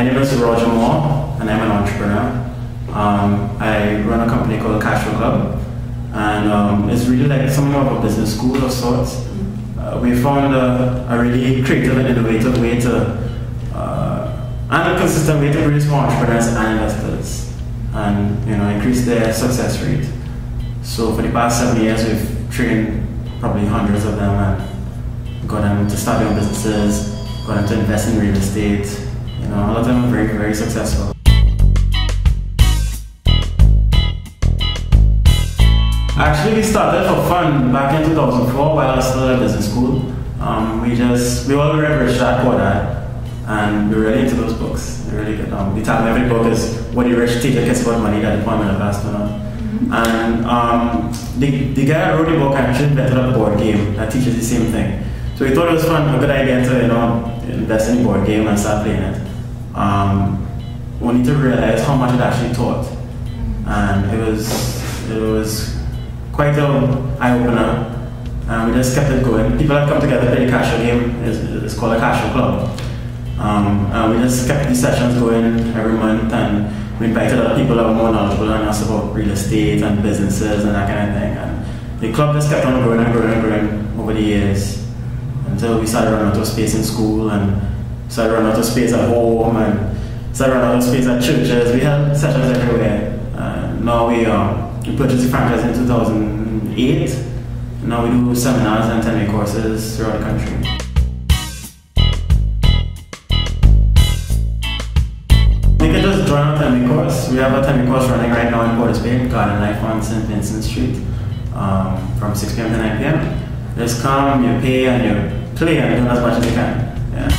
My name is Roger Moore, and I'm an entrepreneur. I run a company called Cashflow Club, and it's really like something of a business school of sorts. We found a really creative and innovative way to, and a consistent way to produce more entrepreneurs and investors, and increase their success rate. So for the past 7 years, we've trained probably hundreds of them and got them to start their own businesses, got them to invest in real estate. A lot of them are very, very successful. Actually, we started for fun back in 2004 while I was still at business school. We all read Rich Dad Poor Dad, and we were really into those books. They're really good. The title of every book is What the Rich Teacher Gets About Money That the Poor Man Never to know. And the guy that wrote the book actually invented a board game that teaches the same thing. So we thought it was fun, a good idea to invest in the board game and start playing it. Only to realize how much it actually taught, and it was quite an eye-opener, and we just kept it going. People had come together to play the Cashflow game. It's called a Cashflow Club, and we just kept these sessions going every month, and we invited other people that were more knowledgeable than us about real estate and businesses and that kind of thing, and the club just kept on growing and growing and growing over the years until we started running out of space in school, and started running out of space at home, and started running out of space at churches. We had sessions everywhere. Now we purchased the franchise in 2008. And now we do seminars and 10-day courses throughout the country. You can just join our 10-day course. We have a 10-day course running right now in Port of Spain, Garden Life on St. Vincent Street, from 6 p.m. to 9 p.m. Just come, you pay, and you play and do as much as you can. Yeah.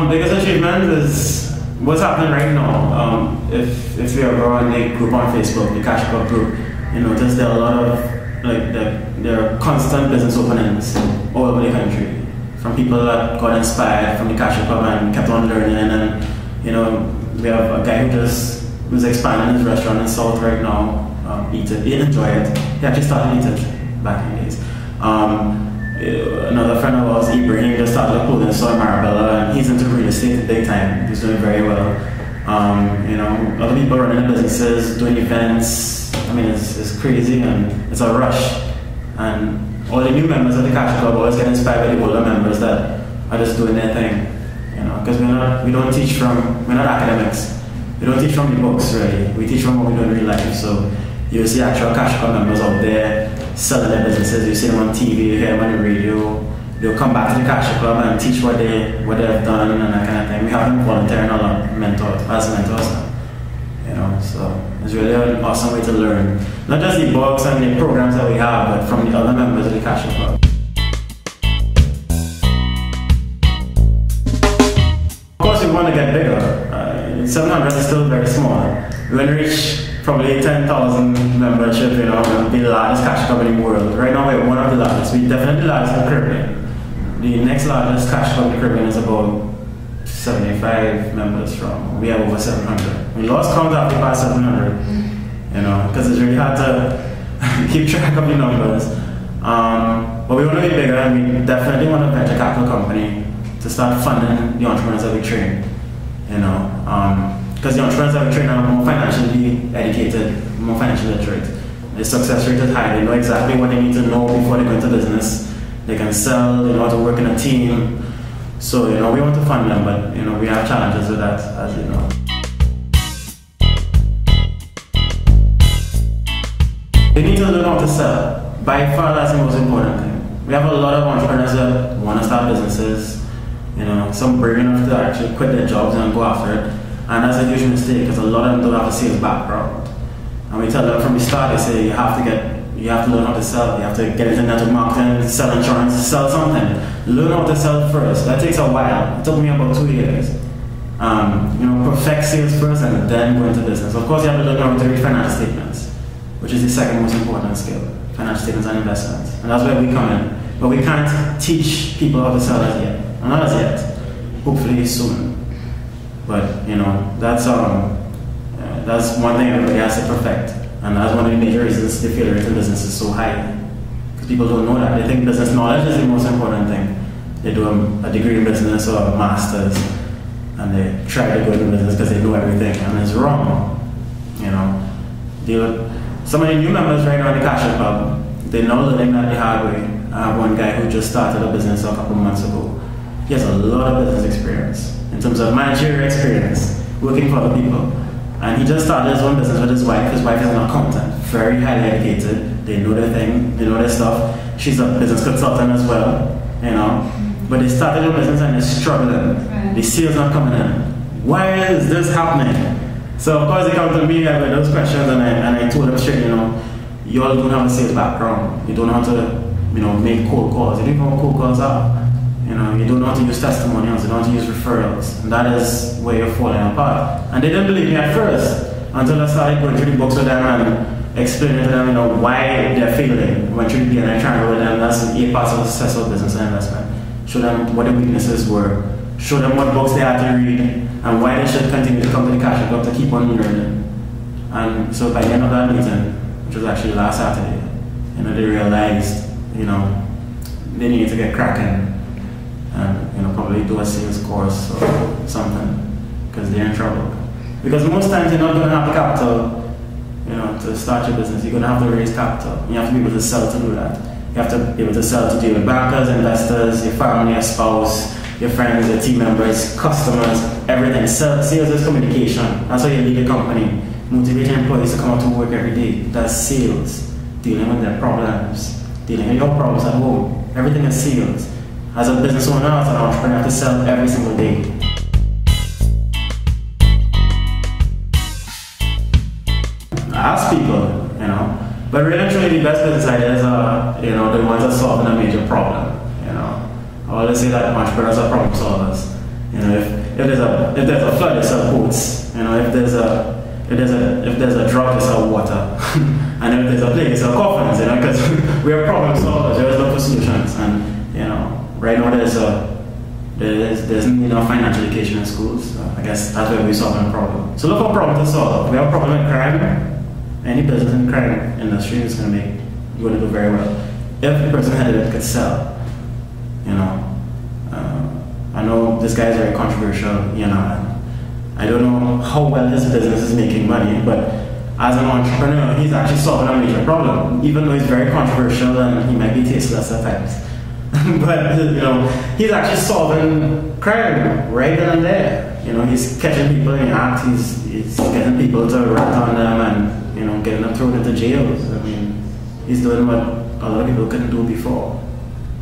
Biggest achievement is what's happening right now. If you ever on the group on Facebook, the Cash Club group, you notice there are a lot of there are constant business openings all over the country from people that got inspired from the Cash Club and kept on learning. And we have a guy who was expanding his restaurant in South right now. He enjoy it. He actually started it back in the days. Another friend of ours, Ibrahim, just started a clothing store in Marabella, and he's into real estate big time. He's doing very well. Other people running businesses, doing events. I mean, it's crazy and it's a rush. And all the new members of the Cash Club always get inspired by the older members that are just doing their thing. Because we're not academics. We don't teach from the books, really. We teach from what we do in real life. So you see actual Cash Club members out there selling their businesses. You see them on TV, you hear them on the radio. They'll come back to the Cash Club and teach what they've done and that kind of thing. We have them volunteering a lot as mentors. So it's really an awesome way to learn. Not just the books and the programs that we have, but from the other members of the Cash Club. Of course, we want to get bigger. 700 is still very small. We want to reach probably 10,000 membership, and be the largest Cash Club in the world. Right now we're one of the largest. We're definitely the largest in the Caribbean. The next largest Cash Club in the Caribbean is about 75 members from. We have over 700. We lost count after past 700, because it's really hard to keep track of the numbers. But we want to be bigger, and we definitely want a venture capital company to start funding the entrepreneurs that we train. Because the entrepreneurs that we train are more financially educated, more financially literate. The success rate is high. They know exactly what they need to know before they go into business. They can sell, they know how to work in a team. So, we want to fund them, but, we have challenges with that, as you know. They need to learn how to sell. By far, that's the most important thing. We have a lot of entrepreneurs that want to start businesses, some brave enough to actually quit their jobs and go after it. And that's a huge mistake, because a lot of them don't have a sales background. And we tell them from the start, they say you have to learn how to sell. You have to get into network marketing, sell insurance, sell something. Learn how to sell first. That takes a while. It took me about 2 years. Perfect sales first and then go into business. Of course, you have to learn how to read financial statements, which is the second most important skill. Financial statements and investments. And that's where we come in. But we can't teach people how to sell as yet. And not as yet. Hopefully soon. But that's one thing everybody has to perfect, and that's one of the major reasons the failure rate in business is so high. Because people don't know that. They think business knowledge is the most important thing, they do a degree in business or a master's, and they try to go into business because they know everything, and it's wrong. You know, some of the new members right now in the Cashier Club, they're now learning that the hard way. I have one guy who just started a business a couple months ago. He has a lot of business experience in terms of managerial experience, working for other people. And he just started his own business with his wife. His wife is an accountant, very highly educated. They know their thing, they know their stuff. She's a business consultant as well, you know. But they started a business and they're struggling. Right. The sales not coming in. Why is this happening? So of course they come to me with those questions, and I told them straight, you know, you all don't have a sales background. You don't know how to, you know, make cold calls. You don't even know what cold calls are. You know, you don't know how to use testimonials, you don't know how to use referrals. And that is where you're falling apart. And they didn't believe me at first until I started going through the books with them and explaining to them, you know, why they're failing. Went through the beginning triangle with them. That's 8 parts of a successful business and investment. Show them what the weaknesses were. Show them what books they had to read and why they should continue to come to the Cashier Club to keep on learning. And so by the end of that meeting, which was actually last Saturday, you know, they realized, you know, they needed to get cracking and, you know, probably do a sales course or something, because they're in trouble. Because most times you're not going to have capital, you know, to start your business. You're going to have to raise capital. You have to be able to sell to do that. You have to be able to sell to deal with bankers, investors, your family, your spouse, your friends, your team members, customers, everything. Sales is communication. That's how you lead a company. Motivate your employees to come out to work every day. That's sales. Dealing with their problems. Dealing with your problems at home. Everything is sales. As a business owner, as an entrepreneur, you have to sell every single day. I ask people, you know, but really truly the best business ideas are, you know, the ones that solving a major problem. You know, I always say that entrepreneurs are problem solvers. You know, if there's a flood, they sell boats. You know, if there's a drought, they sell water. And if there's a plague, they sell coffins. You know, because we are problem solvers. There is no solutions, and you know. Right now there's enough financial education in schools. So I guess that's where we're solving a problem. So look for a problem to solve. We have a problem with crime. Any business in the crime industry is going to do very well. If the person headed it could sell. You know. I know this guy is very controversial, you know. I don't know how well his business is making money, but as an entrepreneur, he's actually solving a major problem. Even though he's very controversial and he might be tasteless at times. But you know, he's actually solving crime right then and there. You know, he's catching people in the act. He's getting people to rat on them and, you know, getting them thrown into jails. I mean, he's doing what a lot of people couldn't do before,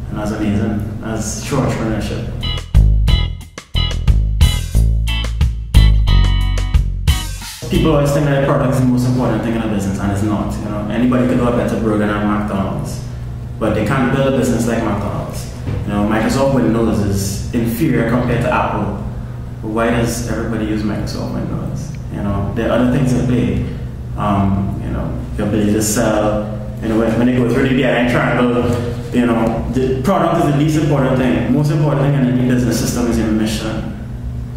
and that's amazing. That's true entrepreneurship. People always think that their product is the most important thing in a business, and it's not. You know, anybody could do a better burger than McDonald's, but they can't build a business like McDonald's. You know, Microsoft Windows is inferior compared to Apple. But why does everybody use Microsoft Windows? You know, there are other things in play. You know, your ability to sell. You know, when they go through the BI triangle, you know, the product is the least important thing. Most important thing in any business system is your mission.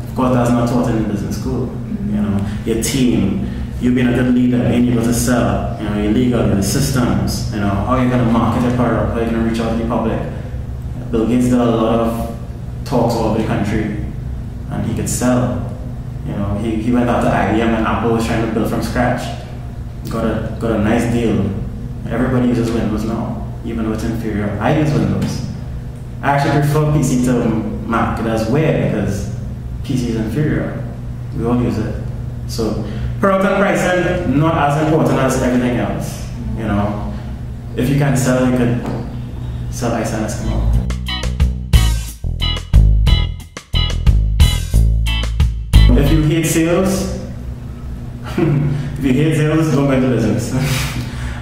Of course, that's not taught in business school. You know, your team. You being a good leader, being able to sell, you know, your legal, your systems, you know, how you're going to market your product, how you're going to reach out to the public. Bill Gates did a lot of talks all over the country, and he could sell. You know, he went out to IBM and Apple was trying to build from scratch. Got a nice deal. Everybody uses Windows now, even though it's inferior. I use Windows. I actually prefer PC to Mac. That's weird because PC is inferior. We all use it. So product and pricing, not as important as everything else. You know, if you can sell, you could sell ice and Eskimo. If you hate sales, don't go into business.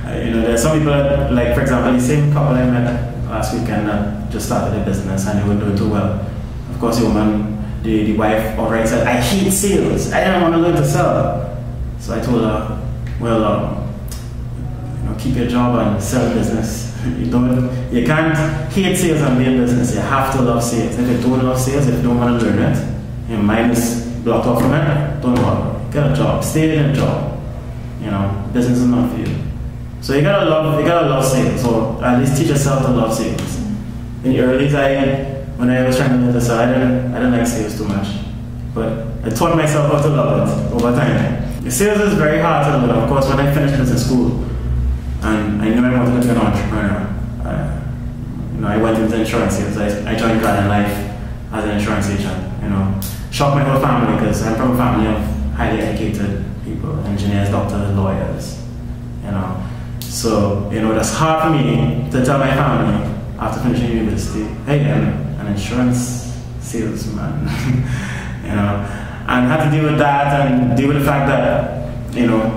You know, there's some people that, like for example, the same couple I met last weekend that just started a business and they were doing too well. Of course, the woman, the wife outright said, "I hate sales. I don't want to learn to sell." So I told her, well, you know, keep your job and sell business. You can't hate sales and be in business. You have to love sales. If you don't love sales, if you don't want to learn it, your mind is blocked off from it, don't bother. Get a job. Stay in a job. You know, business is not for you. So you gotta love sales. So at least teach yourself to love sales. In the early days, when I was trying to learn this, so I didn't like sales too much. But I taught myself how to love it over time. Sales is very hard to learn. Of course, when I finished business school, and I knew I wanted to be an entrepreneur, I went into insurance sales. I joined Gladden Life as an insurance agent. Shocked my whole family because I'm from a family of highly educated people, engineers, doctors, lawyers. So that's hard for me to tell my family after finishing university, hey, I'm an insurance salesman. And had to deal with that and deal with the fact that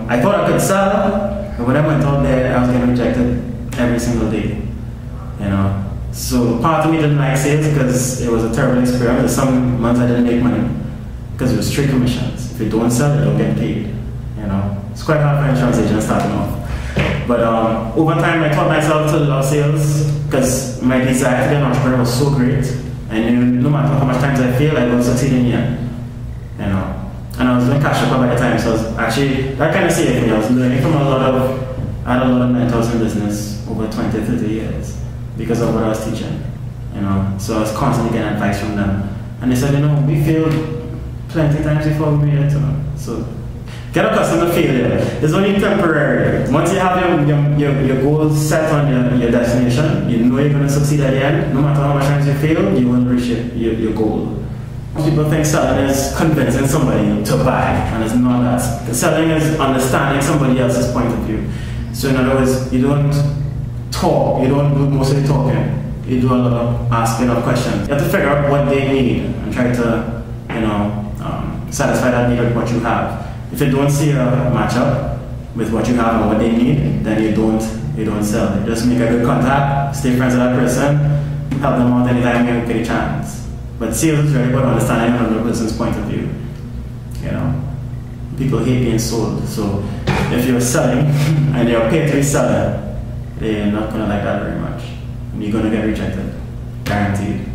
I thought I could sell, but when I went out there, I was getting rejected every single day. So part of me didn't like sales because it was a terrible experience. Some months I didn't make money because it was straight commissions. If you don't sell, you don't get paid. It's quite hard for insurance agents starting off. But over time, I taught myself to love sales because my desire to be an entrepreneur was so great. I knew no matter how much times I failed, I would succeed in the end. And I was doing cash up by the time, so I was actually, that kind of saved me. I was learning from I had a lot of mentors in business over 20, 30 years because of what I was teaching. So I was constantly getting advice from them. And they said, we failed plenty of times before we made it. So get accustomed to failure. It's only temporary. Once you have your goals set on your destination, you know you're going to succeed at the end. No matter how much times you fail, you will reach your goal. People think selling is convincing somebody to buy, and it's not that. Selling is understanding somebody else's point of view. So in other words, you don't talk, you don't do most of the talking. You do a lot of asking of questions. You have to figure out what they need and try to, satisfy that need with what you have. If you don't see a matchup with what you have and what they need, then you don't sell. You just make a good contact, stay friends with that person, help them out anytime you get a chance. But sales is very about understanding another person's point of view. People hate being sold. So if you're selling and you're paid to be selling, they're not going to like that very much. And you're going to get rejected, guaranteed.